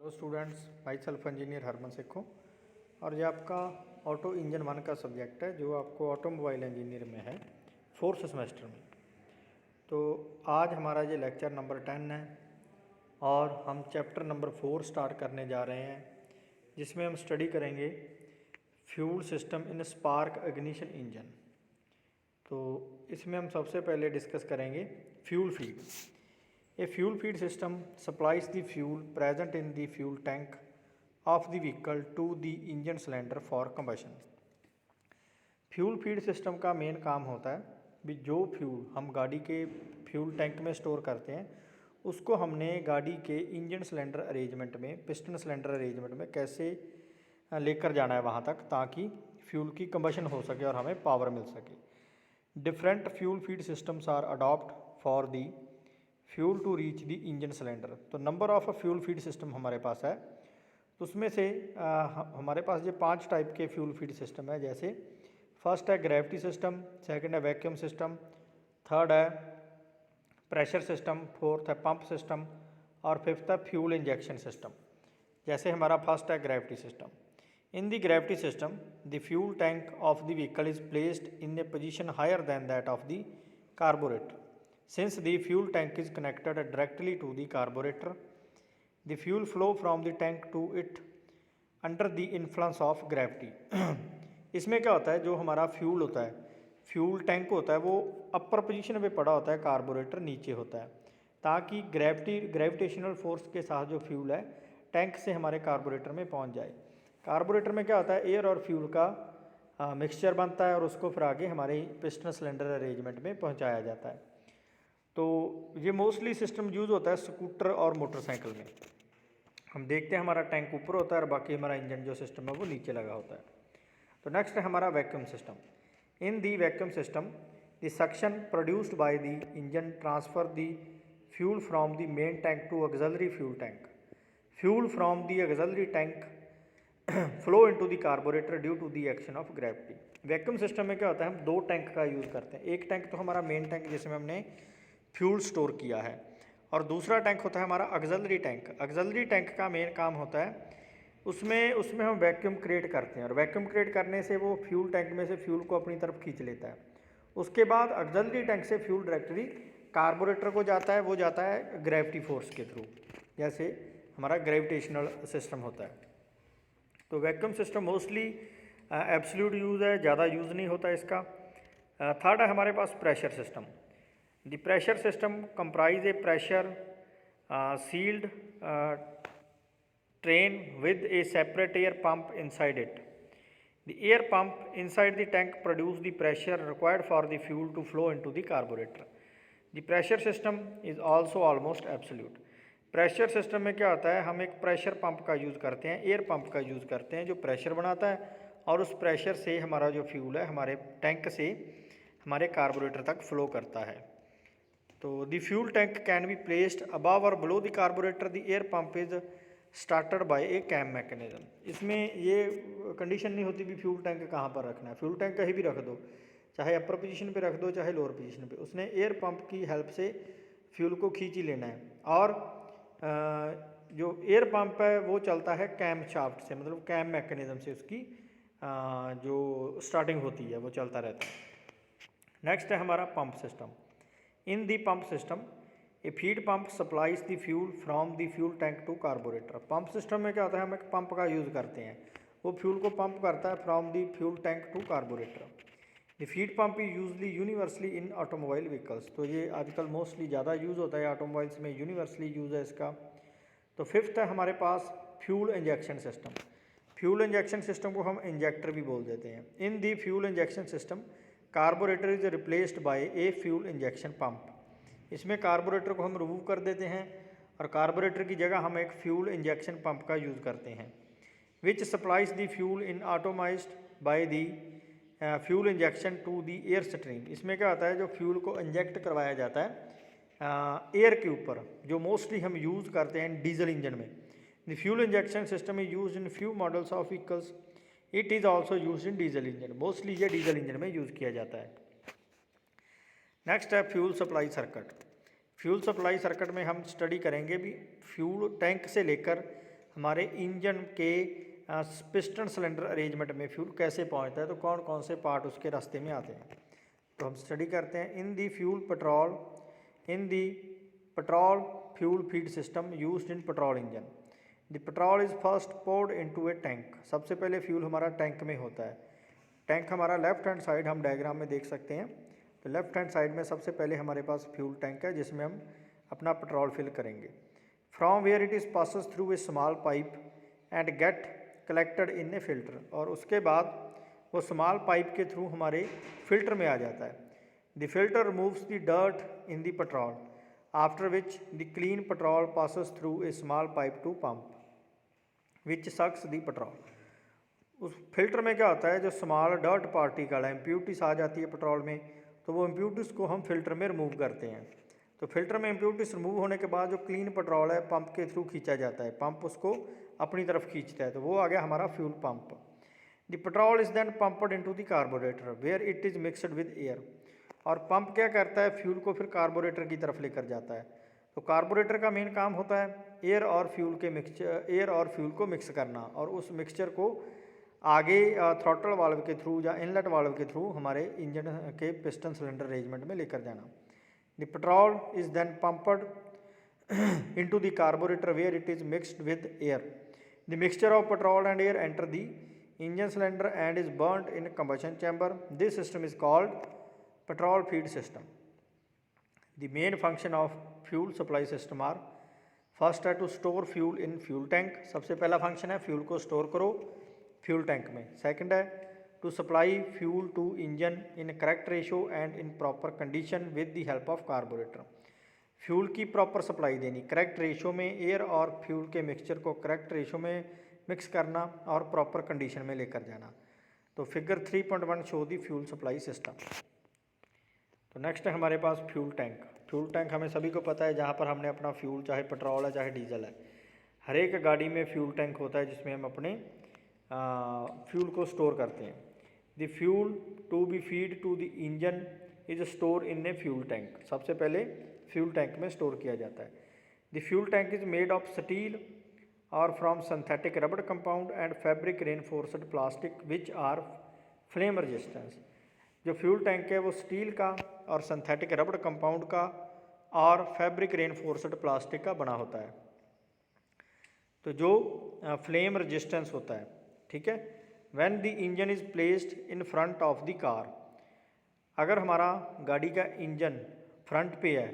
Hello students, myself engineer Harman Sikh हूँ और ये आपका ऑटो इंजन 1 का सब्जेक्ट है जो आपको ऑटोमोबाइल इंजीनियर में है 4th सेमेस्टर में। तो आज हमारा ये लेक्चर नंबर 10 है और हम चैप्टर नंबर 4 स्टार्ट करने जा रहे हैं, जिसमें हम स्टडी करेंगे fuel system in spark ignition engine. तो इसमें हम सबसे पहले डिस्कस करेंगे fuel feed. A fuel feed system supplies the fuel present in the fuel tank of the vehicle to the engine cylinder for combustion। Fuel feed system का main काम होता है भी जो फ्यूल हम गाड़ी के फ्यूल टैंक में स्टोर करते हैं उसको हमने गाड़ी के इंजन सिलेंडर अरेंजमेंट में, पिस्टन सिलेंडर अरेंजमेंट में कैसे लेकर जाना है वहाँ तक, ताकि फ्यूल की कंबशन हो सके और हमें पावर मिल सके। Different fuel feed systems are adopt for the fuel to reach the engine cylinder. तो number of fuel feed system हमारे पास है, तो उसमें से हमारे पास ये 5 टाइप के फ्यूल फीड सिस्टम है। जैसे फर्स्ट है ग्रेविटी सिस्टम, सेकंड है वैक्यूम सिस्टम, थर्ड है प्रेशर सिस्टम, फोर्थ है पंप सिस्टम और फिफ्थ है फ्यूल इंजेक्शन सिस्टम। जैसे हमारा फर्स्ट है gravity system. In the gravity system the fuel tank of the vehicle is placed in a position higher than that of the carburettor. Since the fuel tank is connected directly to the carburetor, the fuel flow from the tank to it under the influence of gravity। इसमें क्या होता है, जो हमारा fuel होता है, fuel tank होता है, वो अपर पोजीशन पे पड़ा होता है, कार्बोरेटर नीचे होता है, ताकि ग्रेविटेशनल फोर्स के साथ जो फ्यूल है टैंक से हमारे कार्बोरेटर में पहुंच जाए। कार्बोरेटर में क्या होता है, एयर और फ्यूल का मिक्सचर बनता है और उसको फिर आगे हमारे पिस्टन सिलेंडर अरेंजमेंट में पहुँचाया जाता है। तो ये मोस्टली सिस्टम यूज़ होता है स्कूटर और मोटरसाइकिल में। हम देखते हैं हमारा टैंक ऊपर होता है और बाकी हमारा इंजन जो सिस्टम है वो नीचे लगा होता है। तो नेक्स्ट है हमारा vacuum system. In the vacuum system the suction produced by the engine transfer the fuel from the main tank to auxiliary fuel tank. Fuel from the auxiliary tank flow into the carburettor due to the action of gravity. Vacuum system में क्या होता है, हम 2 tank का use करते हैं। एक tank तो हमारा मेन टैंक जिसमें हमने फ्यूल स्टोर किया है, और दूसरा टैंक होता है हमारा ऑक्सिलरी टैंक। ऑक्सिलरी टैंक का मेन काम होता है उसमें हम वैक्यूम क्रिएट करते हैं, और वैक्यूम क्रिएट करने से वो फ्यूल टैंक में से फ्यूल को अपनी तरफ खींच लेता है। उसके बाद ऑक्सिलरी टैंक से फ्यूल डायरेक्टली कार्बोरेटर को जाता है, वो जाता है ग्रेविटी फोर्स के थ्रू, जैसे हमारा ग्रेविटेशनल सिस्टम होता है। तो vacuum system mostly absolute use है, ज़्यादा यूज़ नहीं होता इसका। थर्ड है हमारे पास pressure system. The pressure system comprise a pressure sealed train with a separate air pump inside it. The air pump inside the tank produce the pressure required for the fuel to flow into the carburetor. The pressure system is also almost absolute. Pressure system में क्या होता है, हम एक pressure pump का use करते हैं, air pump का यूज़ करते हैं, जो प्रेशर बनाता है और उस प्रेशर से हमारा जो फ्यूल है हमारे टैंक से हमारे कार्बोरेटर तक फ्लो करता है। तो the fuel tank can be placed above और below the carburetor. The air pump is started by a cam mechanism. इसमें ये कंडीशन नहीं होती भी फ्यूल टैंक कहाँ पर रखना है, फ्यूल टैंक कहीं भी रख दो, चाहे अपर पोजीशन पे रख दो चाहे लोअर पोजीशन पे, उसने एयर पंप की हेल्प से फ्यूल को खींच ही लेना है। और जो एयर पंप है वो चलता है कैम शाफ्ट से, मतलब कैम मैकेनिज्म से उसकी जो स्टार्टिंग होती है वो चलता रहता है। नेक्स्ट है हमारा pump system. In the pump system, a feed pump supplies the fuel from the fuel tank to carburetor। Pump system में क्या होता है, हम एक पंप का यूज़ करते हैं, वो फ्यूल को पंप करता है from the fuel tank to carburettor. The feed pump is usually universally in automobile vehicles. तो ये आजकल मोस्टली ज़्यादा यूज़ होता है ऑटोमोबाइल्स में, यूनिवर्सली यूज़ है इसका। तो फिफ्थ है हमारे पास fuel injection system. Fuel injection system को हम इंजेक्टर भी बोल देते हैं। In the fuel injection system carburettor is replaced by a fuel injection pump. इसमें कार्बोरेटर को हम रिमूव कर देते हैं और कार्बोरेटर की जगह हम एक फ्यूल इंजेक्शन पंप का यूज़ करते हैं, which supplies the fuel in atomised by the fuel injection to the air stream. इसमें क्या होता है, जो फ्यूल को इंजेक्ट करवाया जाता है एयर के ऊपर, जो मोस्टली हम यूज़ करते हैं डीजल इंजन में। The fuel injection system is use in few models of vehicles. It is also use in diesel engine. Mostly ये डीजल इंजन में यूज़ किया जाता है। नेक्स्ट है fuel supply circuit. Fuel supply circuit में हम study करेंगे भी फ्यूल टैंक से लेकर हमारे इंजन के पिस्टन सिलेंडर अरेंजमेंट में फ्यूल कैसे पहुंचता है, तो कौन कौन से पार्ट उसके रास्ते में आते हैं, तो हम स्टडी करते हैं। In the petrol fuel feed system used in petrol engine, the petrol is first poured into a tank. सबसे पहले फ्यूल हमारा टैंक में होता है। टैंक हमारा लेफ्ट हैंड साइड हम डायग्राम में देख सकते हैं। तो लेफ्ट हैंड साइड में सबसे पहले हमारे पास फ्यूल टैंक है जिसमें हम अपना पेट्रोल फिल करेंगे। From where it is passes through a small pipe and get collected in a filter, और उसके बाद वो स्मॉल पाइप के थ्रू हमारे फिल्टर में आ जाता है। The filter removes the dirt in the petrol after which the clean petrol passes through a small pipe to pump which sucks the petrol. उस फिल्टर में क्या होता है, जो स्मॉल डर्ट पार्टिकल है, इम्प्यूरिटीज आ जाती है पेट्रोल में, तो वो इम्प्यूरिटीज को हम फिल्टर में रिमूव करते हैं। तो फिल्टर में इम्प्यूरिटीज रिमूव होने के बाद जो क्लीन पेट्रोल है पंप के थ्रू खींचा जाता है, पंप उसको अपनी तरफ खींचता है, तो वो आ गया हमारा fuel pump. The petrol is then pumped into the carburettor where it is mixed with air, और पंप क्या करता है, फ्यूल को फिर कार्बोरेटर की तरफ लेकर जाता है। तो कार्बोरेटर का मेन काम होता है एयर और फ्यूल को मिक्स करना, और उस मिक्सचर को आगे थ्रॉटल वाल्व के थ्रू या इनलेट वाल्व के थ्रू हमारे इंजन के पिस्टन सिलेंडर अरेंजमेंट में लेकर जाना। The petrol is then pumped into the carburettor where it is mixed with air. The mixture of petrol and air enter the engine cylinder and is burned in combustion chamber. This system is called petrol feed system. The main function of fuel supply system are, first है to store fuel in fuel tank, सबसे पहला function है fuel को store करो fuel tank में। Second है to supply fuel to engine in correct ratio and in proper condition with the help of carburettor. Fuel की proper supply देनी, correct ratio में एयर और फ्यूल के मिक्सचर को करेक्ट रेशो में मिक्स करना और प्रॉपर कंडीशन में लेकर जाना। तो figure 3.1 shows the fuel supply system. तो नेक्स्ट है हमारे पास फ्यूल टैंक। फ्यूल टैंक हमें सभी को पता है, जहाँ पर हमने अपना फ्यूल, चाहे पेट्रोल है चाहे डीजल है, हर एक गाड़ी में फ्यूल टैंक होता है जिसमें हम अपने फ्यूल को स्टोर करते हैं। The fuel to be feed to the engine is store in a fuel tank, सबसे पहले फ्यूल टैंक में स्टोर किया जाता है। The fuel tank is made of steel और from synthetic rubber compound and fabric reinforced plastic which are flame resistance. जो fuel tank है वो स्टील का और सिंथेटिक रबड़ कंपाउंड का और फैब्रिक रेनफोर्स्ड प्लास्टिक का बना होता है, तो जो फ्लेम रेजिस्टेंस होता है, ठीक है। When the engine is placed in front of the car, अगर हमारा गाड़ी का इंजन फ्रंट पे है,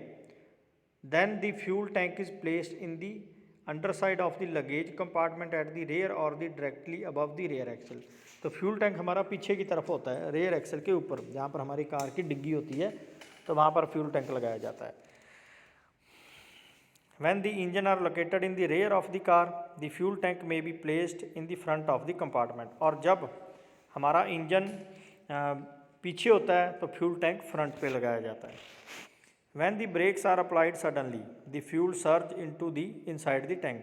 then the fuel tank is placed in the under side of the luggage compartment at the rear और the directly above the rear axle. तो fuel tank हमारा पीछे की तरफ होता है, रेयर एक्सल के ऊपर, जहाँ पर हमारी कार की डिग्गी होती है, तो वहाँ पर फ्यूल टैंक लगाया जाता है। When the engine are located in the rear of the car, the fuel tank may be placed in the front of the compartment। और जब हमारा इंजन पीछे होता है तो फ्यूल टैंक फ्रंट पे लगाया जाता है। When the brakes are applied suddenly, the fuel surge into the inside the tank।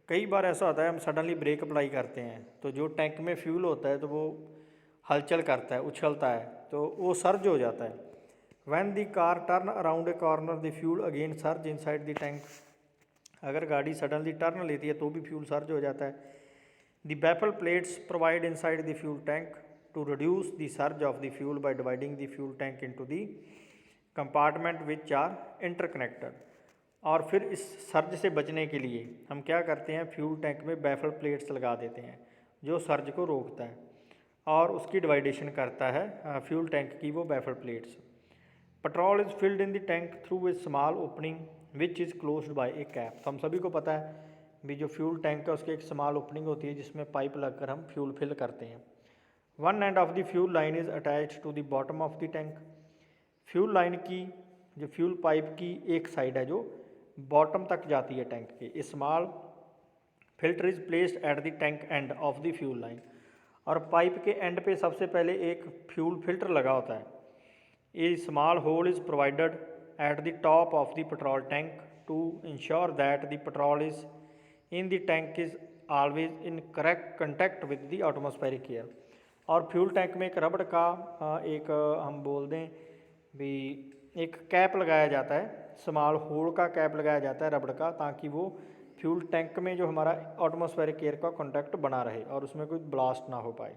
कई बार ऐसा होता है हम सडनली ब्रेक अप्लाई करते हैं तो जो टैंक में फ्यूल होता है तो वो हलचल करता है, उछलता है, तो वो सर्ज हो जाता है। When the car turn around a corner, the fuel again surge inside the tank। अगर गाड़ी सडनली टर्न लेती है तो भी फ्यूल सर्ज हो जाता है। The baffle plates provide inside the fuel tank to reduce the surge of the fuel by dividing the fuel tank into the compartment which are interconnected। और फिर इस सर्ज से बचने के लिए हम क्या करते हैं, फ्यूल टैंक में बैफल प्लेट्स लगा देते हैं जो सर्ज को रोकता है और उसकी डिवाइडेशन करता है फ्यूल टैंक की वो baffle plates. Petrol is filled in the tank through a small opening which is closed by a cap. तो हम सभी को पता है भी जो फ्यूल टैंक है उसकी एक स्मॉल ओपनिंग होती है जिसमें पाइप लगकर हम फ्यूल फिल करते हैं। One end of the fuel line is attached to the bottom of the tank. Fuel line की जो फ्यूल पाइप की एक साइड है जो बॉटम तक जाती है टैंक के। A small filter is placed at the tank end of the fuel line. और पाइप के एंड पे सबसे पहले एक फ्यूल फिल्टर लगा होता है। A small hole is provided at the top of the petrol tank to ensure that the petrol is in the tank is always in correct contact with the atmospheric air. और fuel tank में एक रबड़ का एक हम बोल दें भी एक कैप लगाया जाता है, स्मॉल होल का कैप लगाया जाता है रबड़ का, ताकि वो फ्यूल टैंक में जो हमारा एटमॉस्फेरिक एयर का कॉन्टैक्ट बना रहे और उसमें कोई ब्लास्ट ना हो पाए।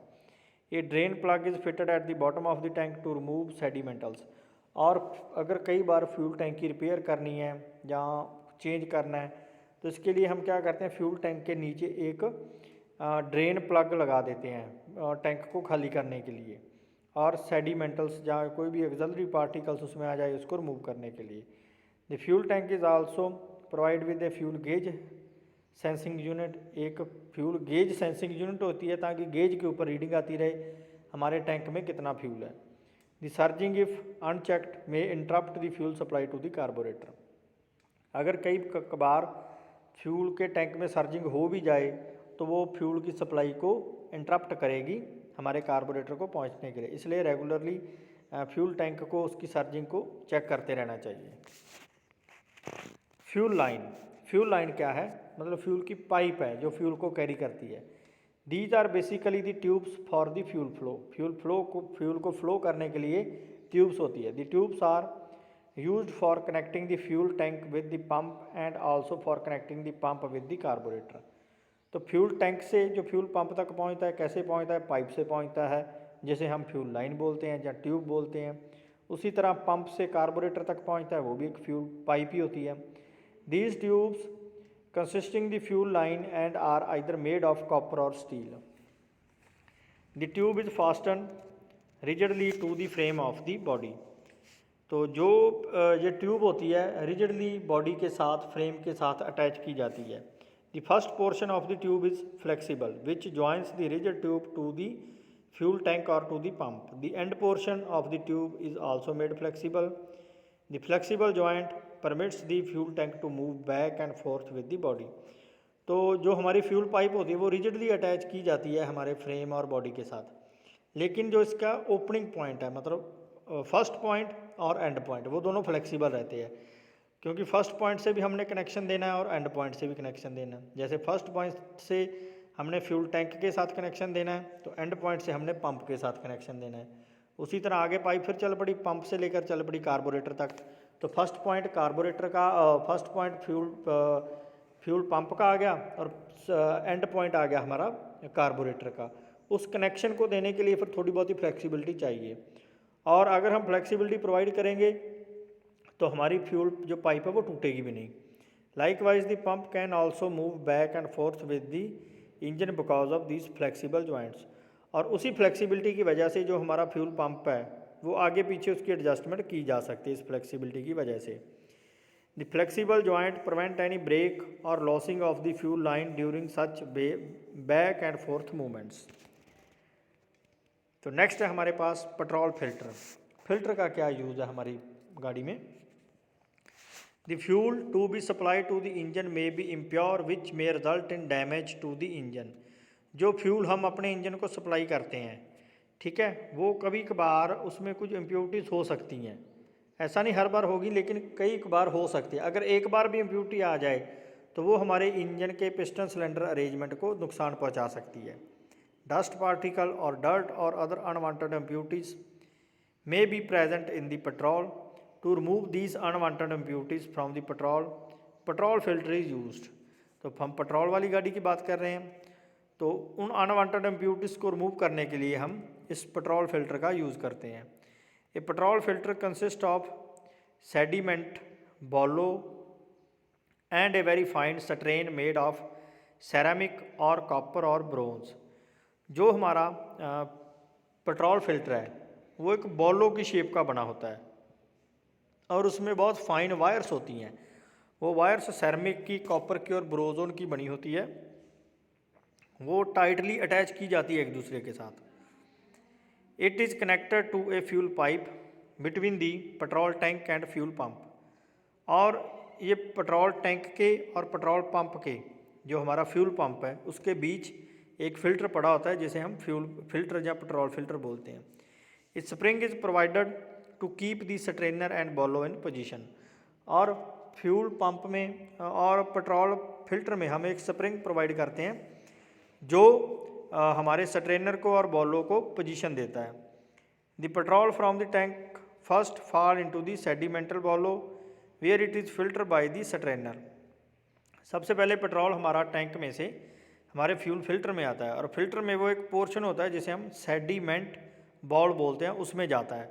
A drain plug is fitted at the bottom of the tank to remove sediments. और अगर कई बार फ्यूल टैंक की रिपेयर करनी है या चेंज करना है तो इसके लिए हम क्या करते हैं, फ्यूल टैंक के नीचे एक ड्रेन प्लग लगा देते हैं टैंक को खाली करने के लिए, और सेडिमेंटल्स या कोई भी एक्सलरी पार्टिकल्स उसमें आ जाए उसको रिमूव करने के लिए। The fuel tank is also provide with a fuel gauge sensing unit. एक फ्यूल गेज सेंसिंग यूनिट होती है ताकि गेज के ऊपर रीडिंग आती रहे हमारे टैंक में कितना फ्यूल है। The surging if unchecked may interrupt the fuel supply to the carburettor. अगर कई बार फ्यूल के टैंक में सर्जिंग हो भी जाए तो वो फ्यूल की सप्लाई को इंटरप्ट करेगी हमारे कार्बोरेटर को पहुंचने के लिए, इसलिए रेगुलरली फ्यूल टैंक को उसकी सर्जिंग को चेक करते रहना चाहिए। फ्यूल लाइन, फ्यूल लाइन क्या है, मतलब फ्यूल की पाइप है जो फ्यूल को कैरी करती है। These are basically the tubes for the fuel flow. Fuel को फ्लो करने के लिए ट्यूब्स होती है। The tubes are used for connecting the fuel tank with the pump and also for connecting the pump with the carburettor. तो fuel tank से जो fuel pump तक पहुंचता है, कैसे पहुंचता है, पाइप से पहुंचता है जिसे हम फ्यूल लाइन बोलते हैं या ट्यूब बोलते हैं। उसी तरह पंप से कार्बोरेटर तक पहुंचता है, वो भी एक फ्यूल पाइप ही होती है। These tubes consisting the fuel line and are either made of copper or steel. The tube is fastened rigidly to the frame of the body. तो जो ये ट्यूब होती है रिजिडली बॉडी के साथ, फ्रेम के साथ अटैच की जाती है। The first portion of the tube is flexible which joins the rigid tube to the fuel tank और to the pump. The end portion of the tube is also made flexible. The flexible joint permits the fuel tank to move back and forth with the body. तो जो हमारी fuel pipe होती है वो rigidly attach की जाती है हमारे फ्रेम और बॉडी के साथ, लेकिन जो इसका ओपनिंग पॉइंट है, मतलब फर्स्ट पॉइंट और एंड पॉइंट, वो दोनों फ्लेक्सिबल रहते हैं, क्योंकि फर्स्ट पॉइंट से भी हमने कनेक्शन देना है और एंड पॉइंट से भी कनेक्शन देना है। जैसे फर्स्ट पॉइंट से हमने फ्यूल टैंक के साथ कनेक्शन देना है तो एंड पॉइंट से हमने पंप के साथ कनेक्शन देना है। उसी तरह आगे पाइप फिर चल पड़ी, पंप से लेकर चल पड़ी कार्बोरेटर तक। तो फर्स्ट पॉइंट कार्बोरेटर का, फर्स्ट पॉइंट फ्यूल पंप का आ गया और एंड पॉइंट आ गया हमारा कार्बोरेटर का। उस कनेक्शन को देने के लिए फिर थोड़ी बहुत ही फ्लेक्सिबिलिटी चाहिए, और अगर हम फ्लेक्सिबिलिटी प्रोवाइड करेंगे तो हमारी फ्यूल जो पाइप है वो टूटेगी भी नहीं। Likewise the pump can also move back and forth with the engine because of these flexible joints. और उसी फ्लेक्सिबिलिटी की वजह से जो हमारा फ्यूल पंप है वो आगे पीछे उसकी एडजस्टमेंट की जा सकती है इस फ्लेक्सिबिलिटी की वजह से। The flexible joint prevent any break और losing of the fuel line during such back and forth movements. तो नेक्स्ट है हमारे पास पेट्रोल फिल्टर। फिल्टर का क्या यूज़ है हमारी गाड़ी में। The fuel to be supply to the engine may be impure which may result in damage to the engine. जो फ्यूल हम अपने इंजन को सप्लाई करते हैं, ठीक है, वो कभी कभार उसमें कुछ इम्प्योरिटीज़ हो सकती हैं। ऐसा नहीं हर बार होगी, लेकिन कई बार हो सकती है। अगर एक बार भी इम्प्योरिटी आ जाए तो वो हमारे इंजन के पिस्टन सिलेंडर अरेंजमेंट को नुकसान पहुंचा सकती है। डस्ट पार्टिकल और डर्ट और other unwanted impurities may be present in the petrol. To remove these unwanted impurities from the petrol filter is used. तो हम पेट्रोल वाली गाड़ी की बात कर रहे हैं, तो उन अनवांटेड इम्प्योरिटीज़ को रिमूव करने के लिए हम इस पेट्रोल फिल्टर का यूज़ करते हैं। A petrol filter consist of sediment, bowl and a very fine strain made of ceramic और कॉपर और ब्रोंज। जो हमारा पेट्रोल फिल्टर है वो एक बॉलो की शेप का बना होता है और उसमें बहुत फाइन वायर्स होती हैं। वो वायर्स सेरामिक की, कॉपर की और ब्रोजोन की बनी होती है। वो टाइटली अटैच की जाती है एक दूसरे के साथ। It is connected to a fuel pipe between the petrol tank and fuel pump. और ये पेट्रोल टैंक के और पेट्रोल पंप के, जो हमारा फ्यूल पंप है, उसके बीच एक फ़िल्टर पड़ा होता है जिसे हम फ्यूल फिल्टर या पेट्रोल फिल्टर बोलते हैं। This spring is provided to keep the strainer and bowl in position. और फ्यूल पंप में और पेट्रोल फिल्टर में हम एक स्प्रिंग प्रोवाइड करते हैं जो हमारे स्ट्रेनर को और बॉलो को पोजीशन देता है। The petrol from the tank first fall into the sedimental bowl where it is filter by the strainer. सबसे पहले पेट्रोल हमारा टैंक में से हमारे फ्यूल फिल्टर में आता है, और फिल्टर में वो एक पोर्शन होता है जिसे हम सेडिमेंट बॉल बोलते हैं, उसमें जाता है,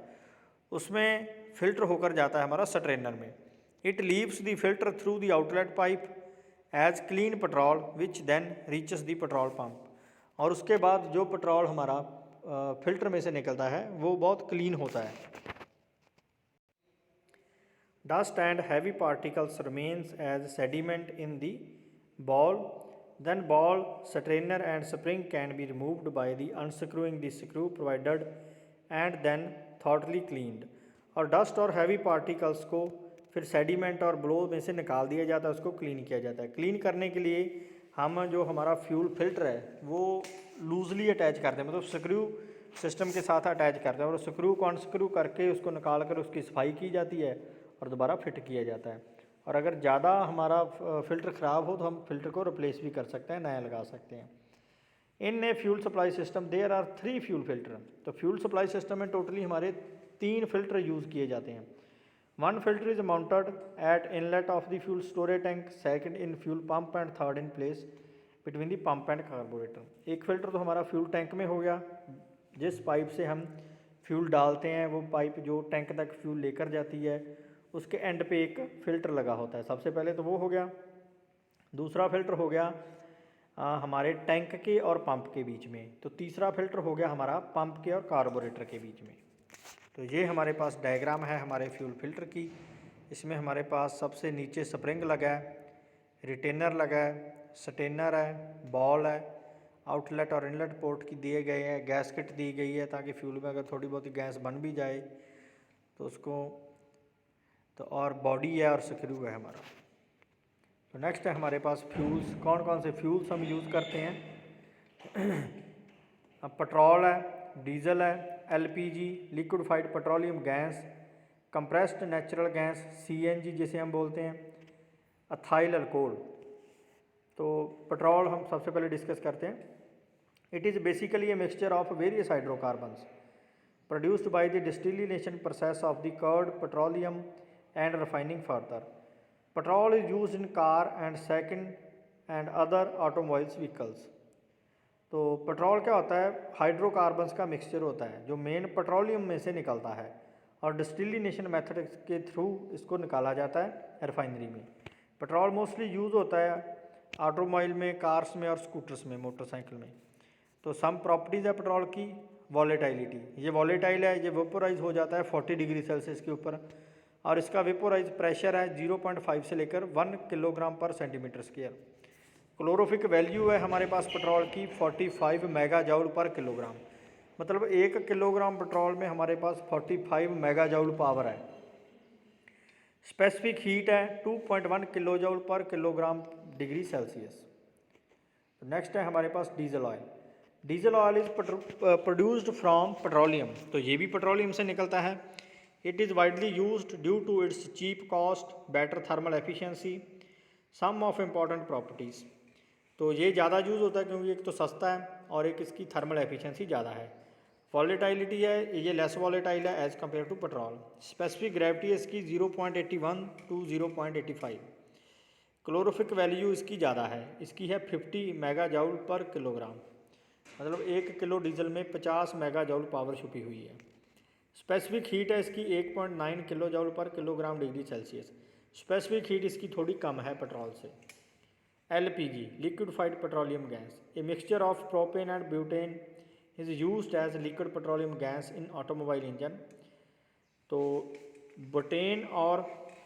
उसमें फिल्टर होकर जाता है हमारा स्ट्रेनर में। It leaves the filter through the outlet pipe as clean petrol which then reaches the petrol pump. और उसके बाद जो पेट्रोल हमारा फिल्टर में से निकलता है वो बहुत क्लीन होता है। Dust and heavy particles remains as sediment in the ball. Then ball, strainer and spring can be removed by the unscrewing the screw provided and then thoroughly cleaned. और डस्ट और हैवी पार्टिकल्स को फिर sediment और blow में से निकाल दिया जाता है, उसको क्लीन किया जाता है। क्लीन करने के लिए हम जो हमारा फ्यूल फिल्टर है वो लूजली अटैच करते हैं, मतलब स्क्रू सिस्टम के साथ अटैच करते हैं, और स्क्रू को अनस्क्रू करके उसको निकाल कर उसकी सफाई की जाती है और दोबारा फिट किया जाता है। और अगर ज़्यादा हमारा फ़िल्टर ख़राब हो तो हम फिल्टर को रिप्लेस भी कर सकते हैं, नया लगा सकते हैं। In a fuel supply system there are 3 fuel filter. तो फ्यूल सप्लाई सिस्टम में टोटली हमारे 3 फिल्टर यूज़ किए जाते हैं। 1 filter is mounted at inlet of the fuel storage tank, second in fuel pump and third in place between the pump and carburettor. एक filter तो हमारा fuel tank में हो गया, जिस पाइप से हम फ्यूल डालते हैं वो पाइप जो टैंक तक फ्यूल लेकर जाती है उसके एंड पे एक फ़िल्टर लगा होता है। सबसे पहले तो वो हो गया। दूसरा फ़िल्टर हो गया हमारे टैंक के और पंप के बीच में। तो तीसरा फ़िल्टर हो गया हमारा पंप के और कार्बोरेटर के बीच में। तो ये हमारे पास डायग्राम है हमारे फ्यूल फिल्टर की। इसमें हमारे पास सबसे नीचे स्प्रिंग लगा है, रिटेनर लगा है, स्टेनर है, बॉल है, आउटलेट और इनलेट पोर्ट की दिए गए हैं, गैसकेट दी गई है ताकि फ्यूल में अगर थोड़ी बहुत गैस बन भी जाए तो उसको, तो और बॉडी है और स्क्रू है हमारा। तो नेक्स्ट है हमारे पास फ्यूल्स। कौन कौन से फ्यूल्स हम यूज़ करते हैं? अब पेट्रोल है, डीजल है, LPG liquefied petroleum gas, compressed natural gas CNG जिसे हम बोलते हैं, एथाइल अल्कोहल। तो पेट्रोल हम सबसे पहले डिस्कस करते हैं। It is basically A mixture of various hydrocarbons produced by the distillation process of the curd petroleum and refining further. Petrol is used in car and second and other automobiles vehicles. तो petrol क्या होता है? Hydrocarbons का mixture होता है जो main petroleum में से निकलता है और डिस्टिलिनेशन मेथड के थ्रू इसको निकाला जाता है रिफाइनरी में। पेट्रोल मोस्टली यूज़ होता है ऑटोमोबाइल में, कार्स में और स्कूटर्स में, मोटरसाइकिल में। तो सम प्रॉपर्टीज़ है पेट्रोल की। वॉलेटाइलिटी, ये वॉलेटाइल है, ये वेपोराइज हो जाता है 40 डिग्री सेल्सियस के ऊपर, और इसका वेपोराइज प्रेशर है 0.5 से लेकर 1 किलोग्राम पर सेंटीमीटर स्क्वायर। क्लोरोफिक वैल्यू है हमारे पास पेट्रोल की 45 मेगा जूल पर किलोग्राम, मतलब 1 किलोग्राम पेट्रोल में हमारे पास 45 मेगा जूल पावर है। स्पेसिफिक हीट है 2.1 kilo joule per kilogram degree Celsius. Next है हमारे पास diesel oil. Diesel oil is produced from petroleum, तो ये भी पेट्रोलियम से निकलता है। It is widely used due to its cheap cost, better thermal efficiency, some of important properties. तो ये ज़्यादा यूज़ होता है क्योंकि एक तो सस्ता है और एक इसकी थर्मल एफिशिएंसी ज़्यादा है। वॉलेटाइलिटी है, ये लेस वॉलेटाइल है as compare to petrol. Specific gravity है इसकी 0.81 टू 0.85। क्लोरोफिक वैल्यू इसकी ज़्यादा है, इसकी है 50 मेगा जूल पर किलोग्राम, मतलब 1 किलो डीजल में 50 मेगा जूल पावर छुपी हुई है। स्पेसिफिक हीट है इसकी 1.9 kilo joule per kilogram degree Celsius. Specific heat इसकी थोड़ी कम है पेट्रोल से। LPG liquefied petroleum gas, a mixture of propane and butane is used as liquid petroleum gas in automobile engine. तो ब्यूटेन और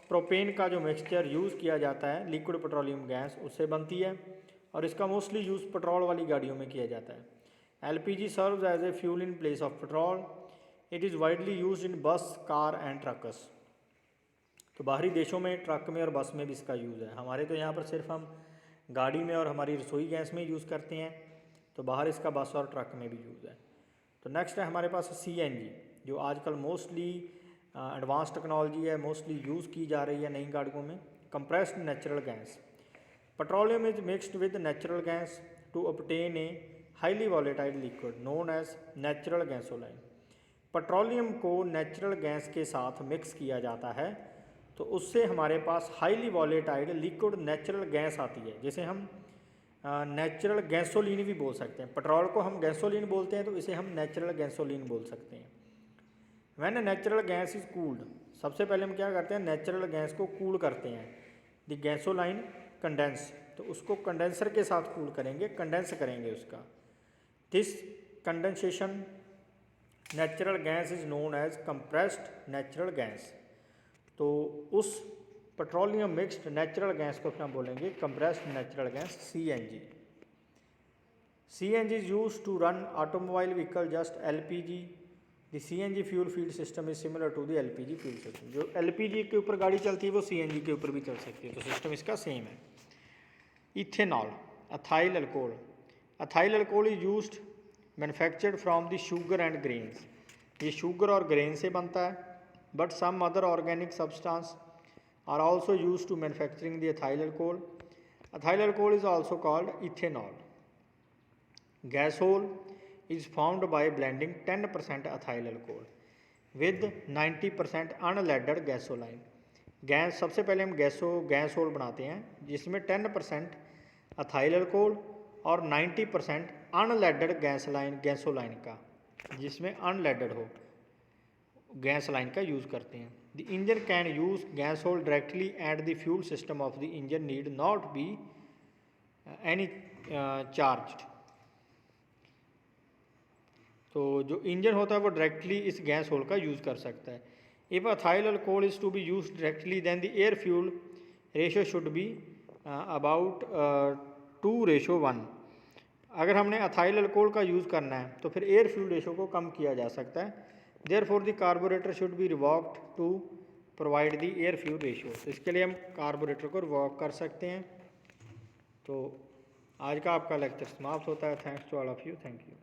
propane का जो मिक्सचर यूज़ किया जाता है लिक्विड पेट्रोलियम गैस उससे बनती है, और इसका मोस्टली यूज़ पेट्रोल वाली गाड़ियों में किया जाता है। LPG serves as a fuel in place of petrol. It is widely used in bus, car and trucks. तो बाहरी देशों में ट्रक में और बस में भी इसका यूज़ है। हमारे तो यहाँ पर सिर्फ हम गाड़ी में और हमारी रसोई गैस में यूज़ करते हैं, तो बाहर इसका बस और ट्रक में भी यूज़ है। तो नेक्स्ट है हमारे पास CNG, जो आजकल मोस्टली एडवांस टेक्नोलॉजी है, मोस्टली यूज़ की जा रही है नई गाड़ियों में। Compressed natural gas, petroleum is mixed with natural gas to obtain a highly volatile liquid known as natural gasoline. Petroleum को नेचुरल गैस के साथ मिक्स किया जाता है तो उससे हमारे पास highly volatile liquid natural gas आती है, जिसे हम नेचुरल गैसोलीन भी बोल सकते हैं। पेट्रोल को हम गैसोलीन बोलते हैं, तो इसे हम नेचुरल गैसोलीन बोल सकते हैं। When natural gas is cooled, सबसे पहले हम क्या करते हैं, नेचुरल गैस को कूल करते हैं। द गैसोलाइन कंडेंस, तो उसको कंडेंसर के साथ कूल करेंगे, कंडेंस करेंगे उसका। This condensation natural gas is known as compressed natural gas. तो उस पेट्रोलियम मिक्स्ड नेचुरल गैस को फिर हम बोलेंगे compressed natural gas, CNG। CNG is use to run automobile vehicle just LPG। The CNG fuel feed system is similar to the LPG fuel system. जो LPG के ऊपर गाड़ी चलती है वो CNG के ऊपर भी चल सकती है, तो सिस्टम इसका सेम है। Ethanol, ethyl alcohol. Ethyl alcohol is used manufactured from the sugar and grains. ये शुगर और ग्रेन से बनता है, but some other organic substance are also used to manufacturing the ethyl alcohol. Ethyl alcohol is also called ethanol. Gasol is formed by blending 10% ethyl alcohol with 90% unleaded gasoline. Gas, सबसे पहले हम गैसोल बनाते हैं जिसमें 10% ethyl alcohol और 90% unleaded gasoline का, जिसमें unleaded हो गैसोलाइन का यूज़ करते हैं। The engine can use gasol directly and the fuel system of the engine need not be any charged। तो जो इंजन होता है वो डायरेक्टली इस गैस होल का यूज़ कर सकता है। If ethyl alcohol is to be use directly then the air fuel ratio should be about 2:1। अगर हमने अथाइल अल्कोहल का यूज़ करना है तो फिर एयर फ्यूल रेशो को कम किया जा सकता है। Therefore the carburetor should be revoked to provide the air fuel ratio। तो इसके लिए हम कार्बोरेटर को रिवॉक कर सकते हैं। तो आज का आपका लेक्चर समाप्त होता है। Thanks to all of you, thank you.